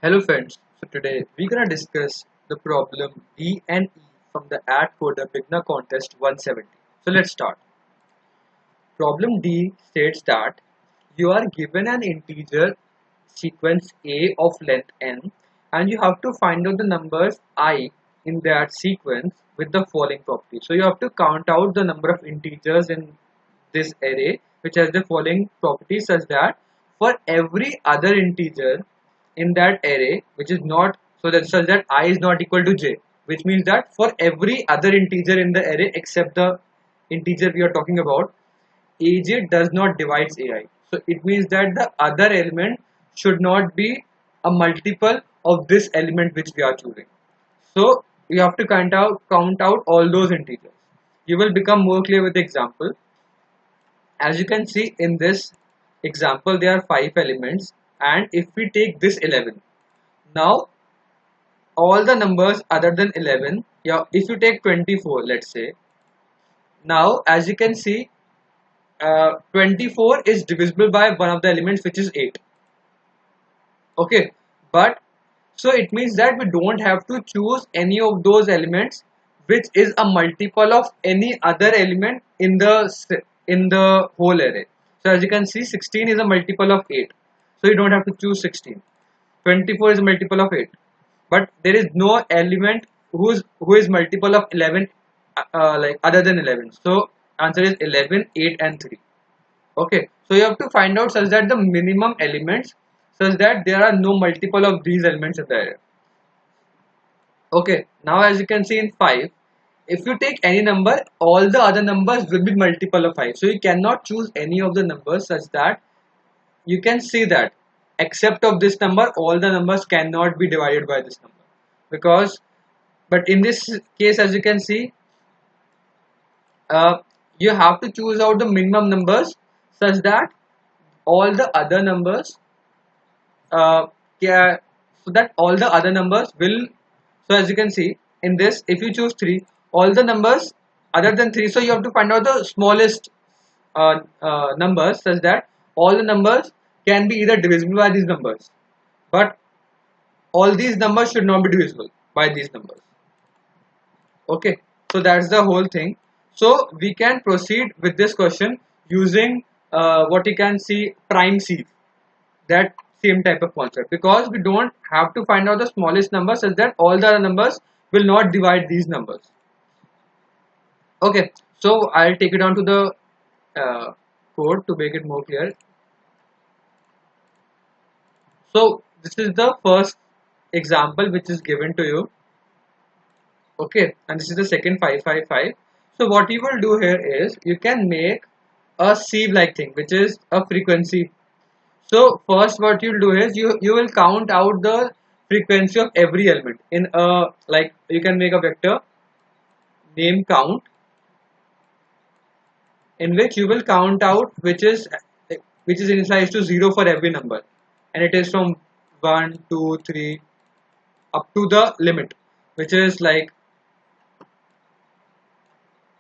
Hello friends, so today we're gonna discuss the problem D and E from the AtCoder Beginner Contest 170. So let's start. Problem D states that you are given an integer sequence A of length n and you have to find out the numbers I in that sequence with the following property. So you have to count out the number of integers in this array which has the following property such that for every other integer in that array which is not so that such that I is not equal to j, which means that for every other integer in the array except the integer we are talking about, aj does not divides ai. So it means that the other element should not be a multiple of this element which we are choosing. So you have to count out all those integers. You will become more clear with the example. As you can see in this example, there are 5 elements, and if we take this 11, now all the numbers other than 11, yeah, if you take 24, let's say, now as you can see, 24 is divisible by one of the elements which is 8. Okay, but so it means that we don't have to choose any of those elements which is a multiple of any other element in the whole array. So as you can see, 16 is a multiple of 8, so you don't have to choose 16. 24 is a multiple of 8, but there is no element who is multiple of 11 like other than 11. So answer is 11, 8 and 3. Okay, so you have to find out such that the minimum elements such that there are no multiple of these elements in the array. Okay, now as you can see in 5, if you take any number, all the other numbers will be multiple of 5. So you cannot choose any of the numbers such that you can see that except of this number, all the numbers cannot be divided by this number. Because, but in this case, as you can see, you have to choose out the minimum numbers such that all the other numbers so that all the other numbers will, so as you can see in this, if you choose 3, all the numbers other than 3, so you have to find out the smallest numbers such that all the numbers can be either divisible by these numbers, but all these numbers should not be divisible by these numbers. Okay, so that's the whole thing. So we can proceed with this question using what you can see prime seed, that same type of concept, because we don't have to find out the smallest number such that all the other numbers will not divide these numbers. Okay, so I'll take it down to the code to make it more clear. So this is the first example which is given to you. Okay, and this is the second 555. So what you will do here is you can make a sieve like thing which is a frequency. So first what you'll do is you will count out the frequency of every element in a, like you can make a vector name count in which you will count out which is initialized to 0 for every number, and it is from 1 2 3 up to the limit which is like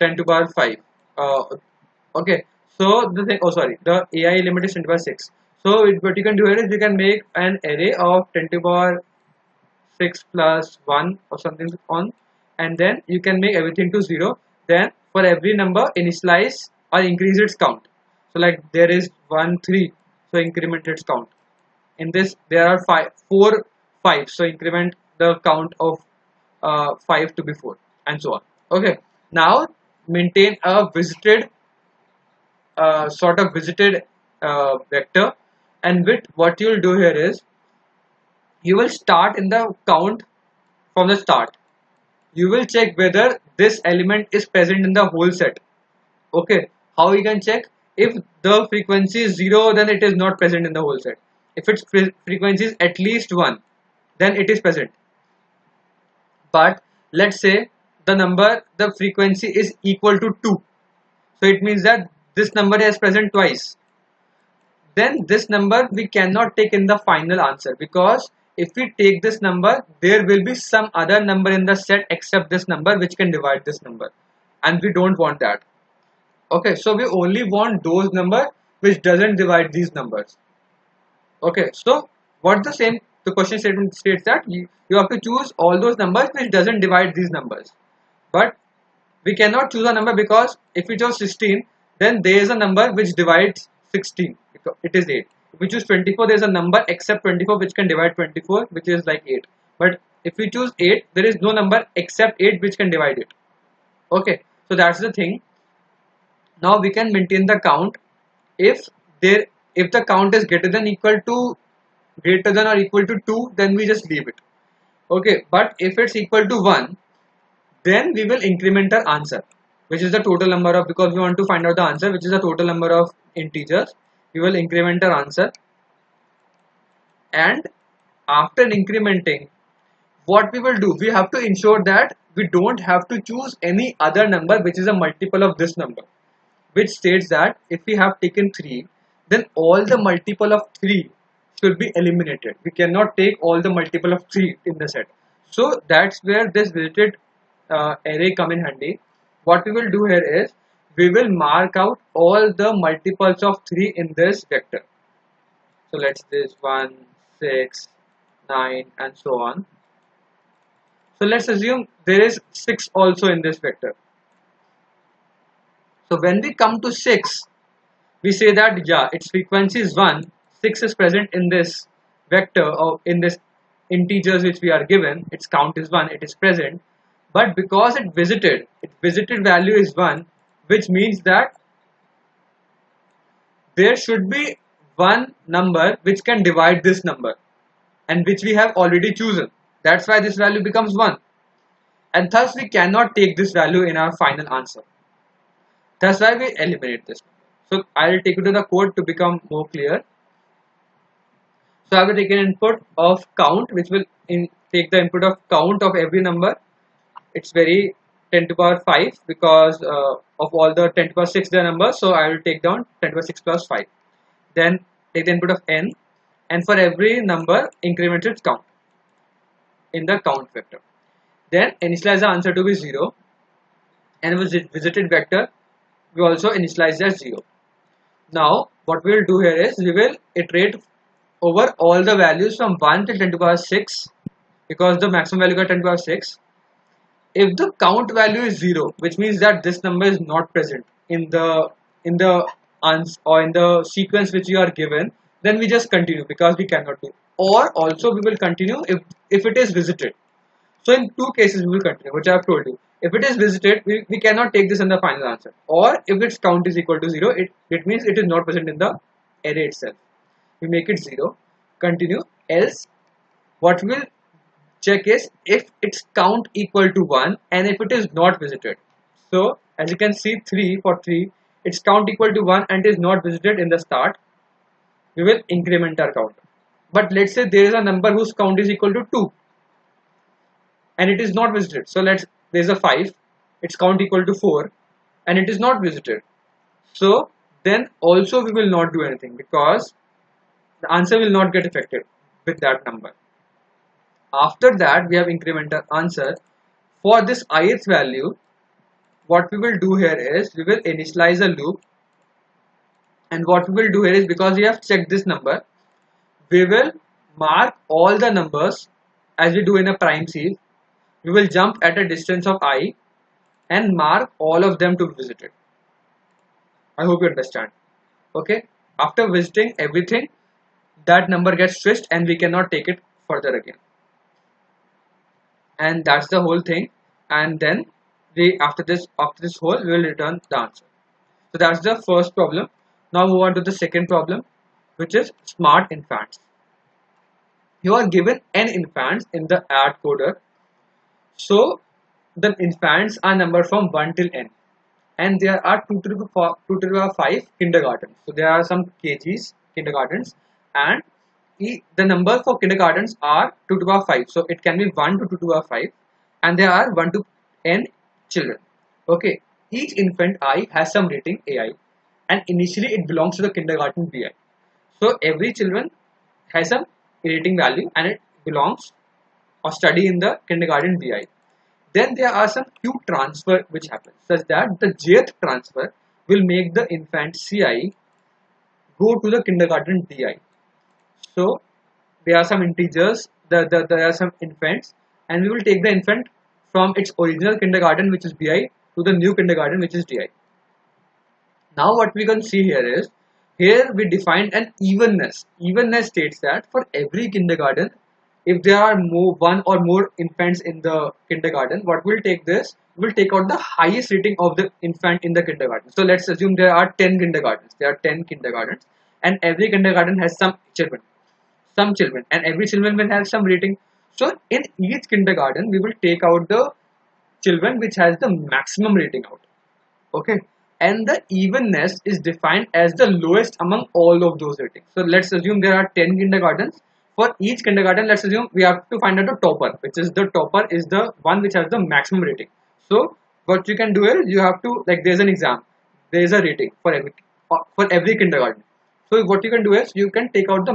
10 to power 5. Okay, so the thing, oh sorry, the AI limit is 10 to power 6. So what you can do here is you can make an array of 10 to power 6 plus 1 or something on, and then you can make everything to 0. Then for every number initialize or increase its count. So like there is 1 3, so increment its count. In this there are 4 5, so increment the count of 5 to be 4 and so on. Okay, now maintain a visited sort of visited vector, and with what you will do here is you will start in the count from the start. You will check whether this element is present in the whole set. Okay, how you can check? If the frequency is 0, then it is not present in the whole set. If its frequency is at least 1, then it is present. But let's say the frequency is equal to 2, so it means that this number is present twice. Then this number we cannot take in the final answer, because if we take this number, there will be some other number in the set except this number which can divide this number, and we don't want that. Okay, so we only want those numbers which doesn't divide these numbers. Okay, so what the same the question statement states that you have to choose all those numbers which doesn't divide these numbers. But we cannot choose a number because if we choose 16, then there is a number which divides 16. It is 8. If we choose 24, there is a number except 24 which can divide 24, which is like 8. But if we choose 8, there is no number except 8 which can divide it. Okay, so that's the thing. Now we can maintain the count if the count is greater than or equal to 2, then we just leave it. Okay, but if it's equal to 1, then we will increment our answer, which is the total number of, because we want to find out the answer, which is the total number of integers. We will increment our answer, and after incrementing, what we will do, we have to ensure that we don't have to choose any other number which is a multiple of this number, which states that if we have taken 3, then all the multiple of 3 should be eliminated. We cannot take all the multiple of 3 in the set. So that's where this visited array come in handy. What we will do here is we will mark out all the multiples of 3 in this vector. So let's this 1, 6, 9 and so on. So let's assume there is 6 also in this vector. So when we come to 6, we say that yeah, its frequency is 1, 6 is present in this vector or in this integers which we are given, its count is 1, it is present, but because its visited value is 1, which means that there should be one number which can divide this number and which we have already chosen. That's why this value becomes 1, and thus we cannot take this value in our final answer. That's why we eliminate this. So I will take you to the code to become more clear. So I will take an input of count, which will take the input of count of every number. It's very 10 to the power 5 because of all the 10 to the power 6 the numbers. So I will take down 10 to the power 6 plus 5. Then take the input of n, and for every number increment its count in the count vector. Then initialize the answer to be 0, and with visited vector we also initialize as 0. Now what we will do here is we will iterate over all the values from 1 till 10 to the power 6, because the maximum value is 10 to the power 6. If the count value is 0, which means that this number is not present in the sequence which you are given, then we just continue because we cannot do. Or also we will continue if it is visited. So in two cases we will continue, which I have told you. If it is visited, we cannot take this in the final answer. Or if its count is equal to 0, it means it is not present in the array itself. We make it 0, continue. Else what we will check is if its count equal to 1 and if it is not visited. So as you can see, 3 for 3, its count equal to 1 and is not visited in the start, we will increment our count. But let's say there is a number whose count is equal to 2 and it is not visited. So there is a 5, its count equal to 4 and it is not visited. So then also we will not do anything because the answer will not get affected with that number. After that we have incremented answer. For this ith value, what we will do here is we will initialize a loop, and what we will do here is because we have checked this number, we will mark all the numbers as we do in a prime sieve. We will jump at a distance of I and mark all of them to be visited. I hope you understand. Okay, after visiting everything, that number gets switched and we cannot take it further again. And that's the whole thing. And then after this whole, we will return the answer. So that's the first problem. Now move on to the second problem, which is smart infants. You are given n infants in the AtCoder. So the infants are numbered from 1 till n, and there are 2 to the power 5 kindergartens. So there are some KGs, kindergartens, and the number for kindergartens are 2 to the power 5. So it can be 1 to 2 to the power 5, and there are 1 to n children. Okay, each infant I has some rating AI, and initially it belongs to the kindergarten BI. So every children has some rating value and it belongs or study in the kindergarten BI. Then there are some Q transfer which happens, such that the jth transfer will make the infant CI go to the kindergarten DI. So there are some integers, there are some infants, and we will take the infant from its original kindergarten, which is BI, to the new kindergarten, which is DI. Now what we can see here is, here we defined an evenness. Evenness states that for every kindergarten, if there are one or more infants in the kindergarten, what we'll take this, we'll take out the highest rating of the infant in the kindergarten. So let's assume there are 10 kindergartens. There are 10 kindergartens, and every kindergarten has some children, and every children will have some rating. So in each kindergarten, we will take out the children which has the maximum rating out. Okay, and the evenness is defined as the lowest among all of those ratings. So let's assume there are 10 kindergartens. For each kindergarten, let's assume we have to find out the topper, which is the one which has the maximum rating. So what you can do is, you have to, like, there's an exam, there is a rating for every kindergarten. So what you can do is, you can take out the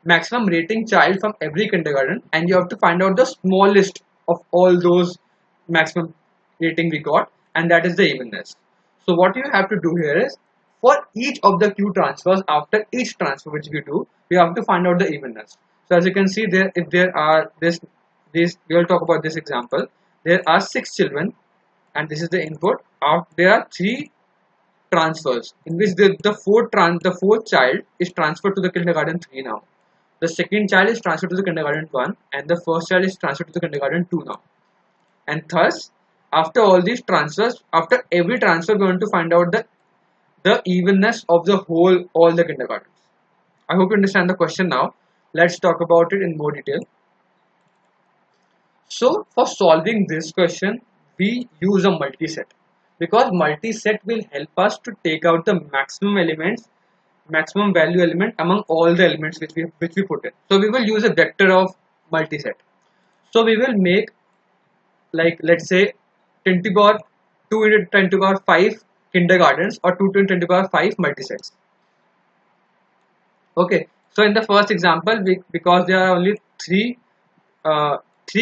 maximum rating child from every kindergarten, and you have to find out the smallest of all those maximum rating we got, and that is the evenness. So what you have to do here is, for each of the Q transfers, after each transfer which we do, we have to find out the evenness. So as you can see there, if there are this we will talk about this example. There are 6 children, and this is the input. There are 3 transfers in which the fourth child is transferred to the kindergarten 3 now. The second child is transferred to the kindergarten 1, and the first child is transferred to the kindergarten 2 now. And thus, after all these transfers, after every transfer, we want to find out the evenness of all the kindergartens. I hope you understand the question now. Let's talk about it in more detail. So for solving this question, we use a multiset, because multiset will help us to take out the maximum value element among all the elements which we put in. So we will use a vector of multiset. So we will make, like, let's say 10 to the power 2 into 10 to the power 5 kindergartens, or 2 to 10 to the power 5 multisets. Okay, so in the first example, because there are only three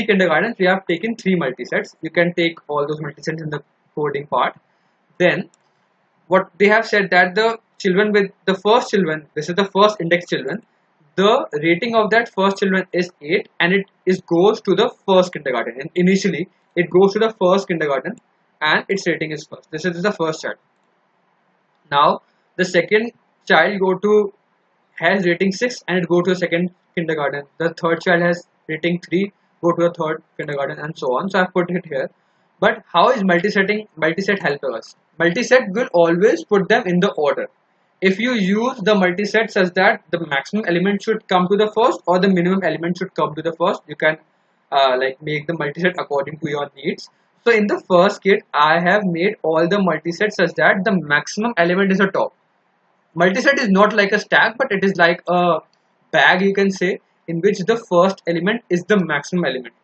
kindergartens, we have taken 3 multisets. You can take all those multisets in the coding part. Then what they have said, that the children with the first children, this is the first index children, the rating of that first children is 8, and it goes to the first kindergarten. And initially it goes to the first kindergarten, and its rating is first. This is the first child. Now the second child has rating 6, and it go to the second kindergarten. The third child has rating 3, go to the third kindergarten, and so on. So I have put it here. But how is multiset help us? Multiset will always put them in the order. If you use the multiset such that the maximum element should come to the first, or the minimum element should come to the first, you can like make the multiset according to your needs. So in the first kit, I have made all the multisets such that the maximum element is the top. Multiset is not like a stack, but it is like a bag, you can say, in which the first element is the maximum element.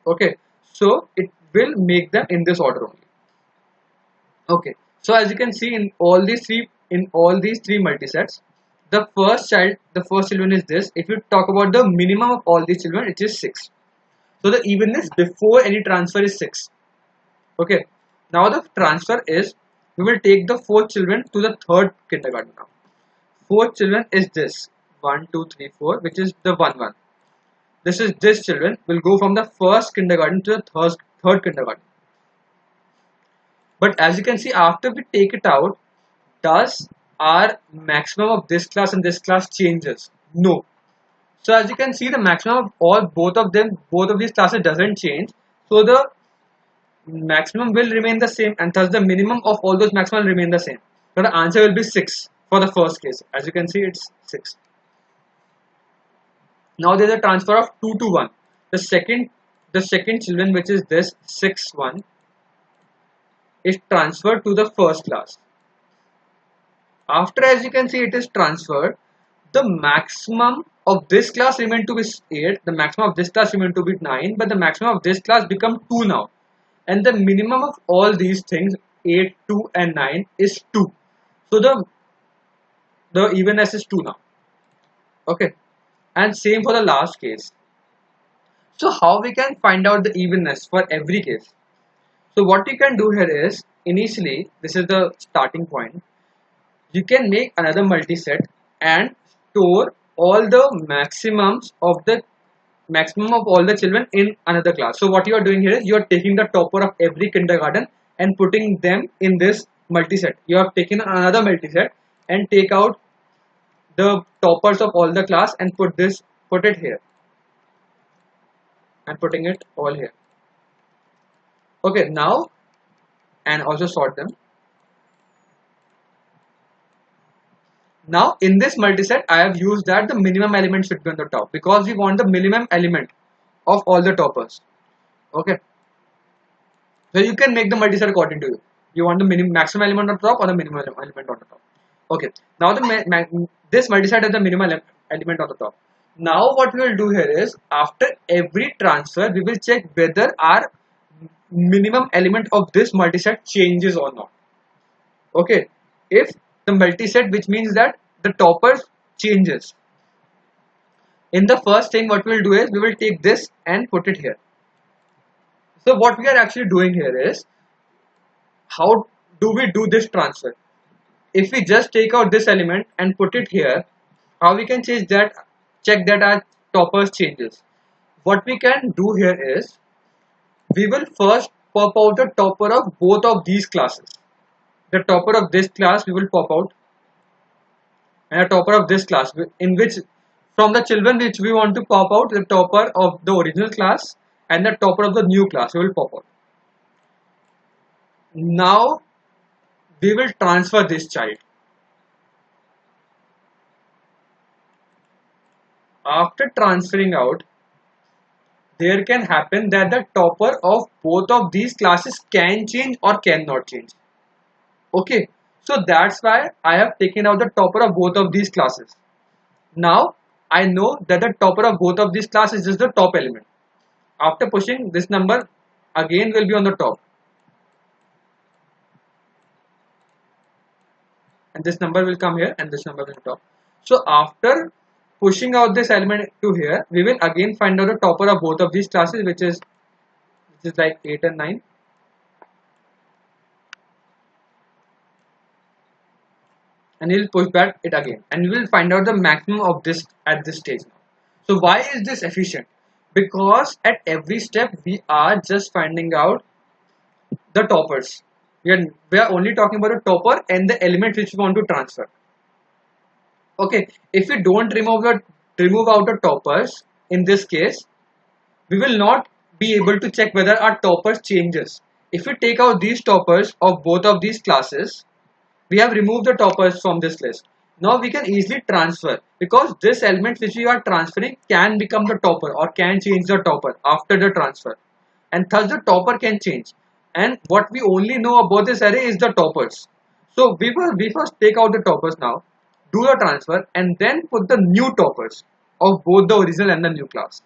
Okay, so it will make them in this order only. Okay, so as you can see, in all these three multisets, the first children is this. If you talk about the minimum of all these children, it is 6. So the evenness before any transfer is 6. Okay, now the transfer is, we will take the 4 children to the third kindergarten now. 4 children is this 1, 2, 3, 4, which is the 1, 1. This children will go from the first kindergarten to the third kindergarten. But as you can see, after we take it out, does our maximum of this class and this class changes? No. So as you can see, the maximum of both of these classes doesn't change. So the maximum will remain the same, and thus the minimum of all those maximum will remain the same. So the answer will be 6 for the first case. As you can see, it's 6. Now there is a transfer of 2 to 1. The second children, which is this 6, 1, is transferred to the first class. After, as you can see, it is transferred, the maximum of this class remain to be 8, the maximum of this class remain to be 9, but the maximum of this class become 2 now. And the minimum of all these things, 8, 2 and 9, is 2. So the evenness is 2 now. Okay, and same for the last case. So how we can find out the evenness for every case? So what you can do here is, initially, this is the starting point. You can make another multiset and store all the maximum of all the children in another class. So what you are doing here is you are taking the topper of every kindergarten and putting them in this multiset. You have taken another multiset and take out the toppers of all the class and put it here and putting it all here. Okay, now, and also sort them. Now in this multiset I have used that the minimum element should be on the top because we want the minimum element of all the toppers. Okay, so you can make the multiset according to you. You want the maximum element on top or the minimum element on the top. Okay, now this multiset has the minimum element on the top. Now what we will do here is after every transfer we will check whether our minimum element of this multiset changes or not. Okay, if the multiset, which means that the toppers changes, in the first thing what we will do is we will take this and put it here. So what we are actually doing here is, how do we do this transfer? If we just take out this element and put it here, how we can check that our toppers changes? What we can do here is we will first pop out the topper of both of these classes. The topper of this class we will pop out, and a topper of this class, in which from the children which we want to pop out, the topper of the original class and the topper of the new class we will pop out. Now we will transfer this child. After transferring out, there can happen that the topper of both of these classes can change or cannot change. Okay, so that's why I have taken out the topper of both of these classes. Now I know that the topper of both of these classes is the top element. After pushing, this number again will be on the top, and this number will come here and this number will top. So after pushing out this element to here, we will again find out the topper of both of these classes, which is like 8 and 9. And we will push back it again, and we will find out the maximum of this at this stage. So why is this efficient? Because at every step we are just finding out the toppers. We are only talking about the topper and the element which we want to transfer. Okay, if we don't remove out the toppers, in this case we will not be able to check whether our toppers changes. If we take out these toppers of both of these classes, we have removed the toppers from this list. Now we can easily transfer, because this element which we are transferring can become the topper or can change the topper after the transfer, and thus the topper can change. And what we only know about this array is the toppers. So we first take out the toppers now, do the transfer, and then put the new toppers of both the original and the new class.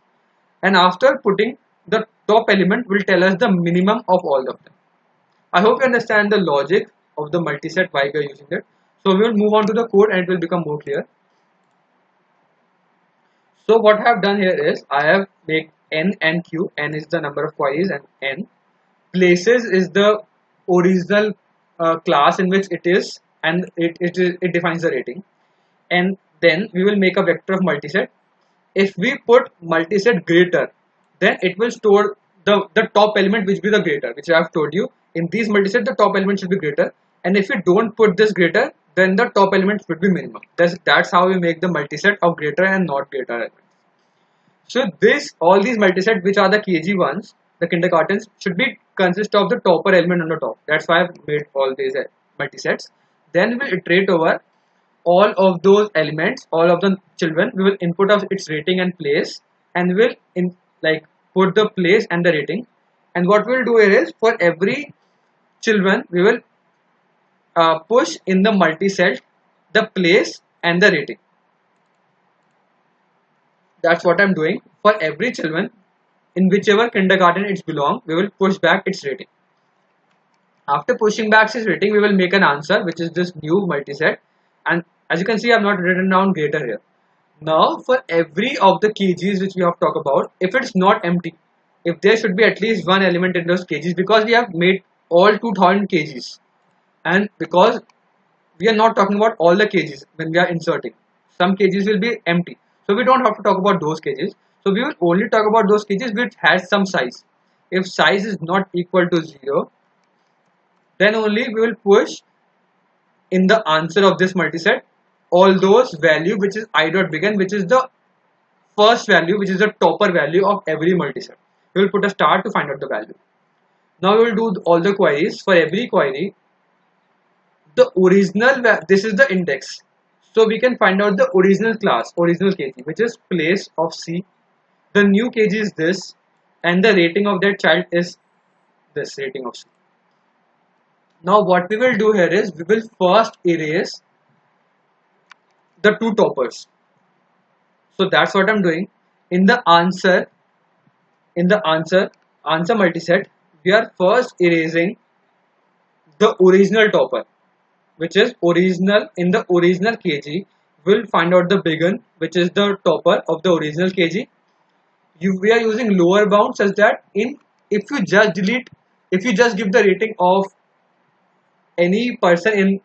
And after putting, the top element will tell us the minimum of all of them. I hope you understand the logic of the multiset, why we are using it. So we will move on to the code and it will become more clear. So what I have done here is I have made n and q. N is the number of queries and n. Places is the original class in which it is, and it defines the rating. And then we will make a vector of multiset. If we put multiset greater, then it will store the top element which will be the greater, which I have told you. In these multiset, the top element should be greater, and if we don't put this greater, then the top element should be minimum. That's how we make the multiset of greater and not greater elements. So all these multiset which are the KG ones, the kindergartens, should be consist of the topper element on the top. That's why I've made all these multisets. Then we will iterate over all of those elements, all of the children. We will input of its rating and place, and we will put the place and the rating. And what we will do here is, for every children we will push in the multiset the place and the rating. That's what I'm doing. For every children, in whichever kindergarten it belongs, we will push back its rating. After pushing back its rating, we will make an answer, which is this new multiset. And as you can see, I have not written down greater here. Now for every of the kgs which we have talked about, if it's not empty, if there should be at least one element in those kgs, because we have made all 2000 kgs, and because we are not talking about all the kgs when we are inserting. some cages will be empty. So we don't have to talk about those cages. So we will only talk about those cages which has some size. If size is not equal to 0, then only we will push in the answer of this multiset all those value which is I dot begin, which is the first value, which is the topper value of every multiset. We will put a star to find out the value. Now we will do all the queries. For every query, the original, this is the index. So we can find out the original class, original kg, which is place of C. The new kg is this, and the rating of that child is this rating of C. Now what we will do here is we will first erase the two toppers. So that's what I'm doing. In the answer multiset, we are first erasing the original topper, which is original. In the original kg, we'll find out the begin, which is the topper of the original kg. We are using lower bound such that if you just give the rating of any person in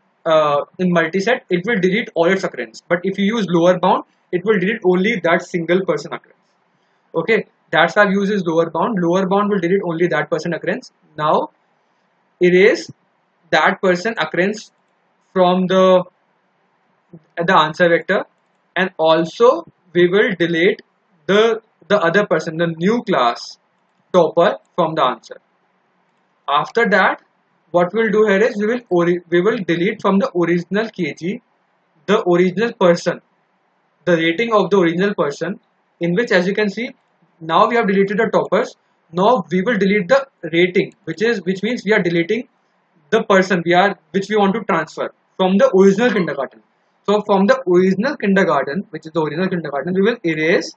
multiset, it will delete all its occurrence. But if you use lower bound, it will delete only that single person occurrence. Okay, that's why I've used is lower bound. Lower bound will delete only that person occurrence. Now erase that person occurrence from the answer vector, and also we will delete the other person, the new class topper, from the answer. After that, what we'll do here is we will delete from the original kg the original person, the rating of the original person, in which, as you can see, now we have deleted the toppers. Now we will delete the rating, which means we are deleting the person which we want to transfer from the original kindergarten. So from the original kindergarten, which is the original kindergarten, we will erase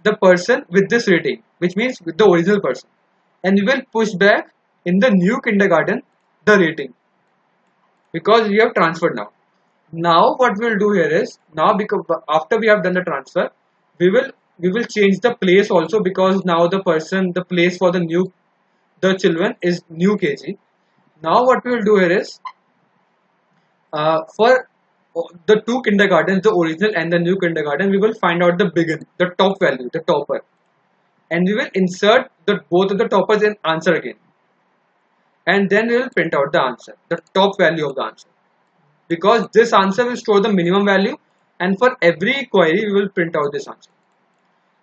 the person with this rating, which means with the original person, and we will push back in the new kindergarten the rating, because we have transferred now. Now what we will do here is, now because after we have done the transfer, we will change the place also, because now the place for the children is new kg. Now what we will do here is, for the two kindergartens, the original and the new kindergarten, we will find out the begin, the top value, the topper, and we will insert both of the toppers in answer again, and then we will print out the answer, the top value of the answer, because this answer will store the minimum value, and for every query we will print out this answer.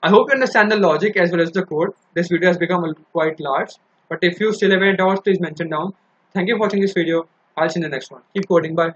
I hope you understand the logic as well as the code. This video has become quite large, but if you still have any doubts, please mention down. Thank you for watching this video. I'll see you in the next one. Keep coding. Bye.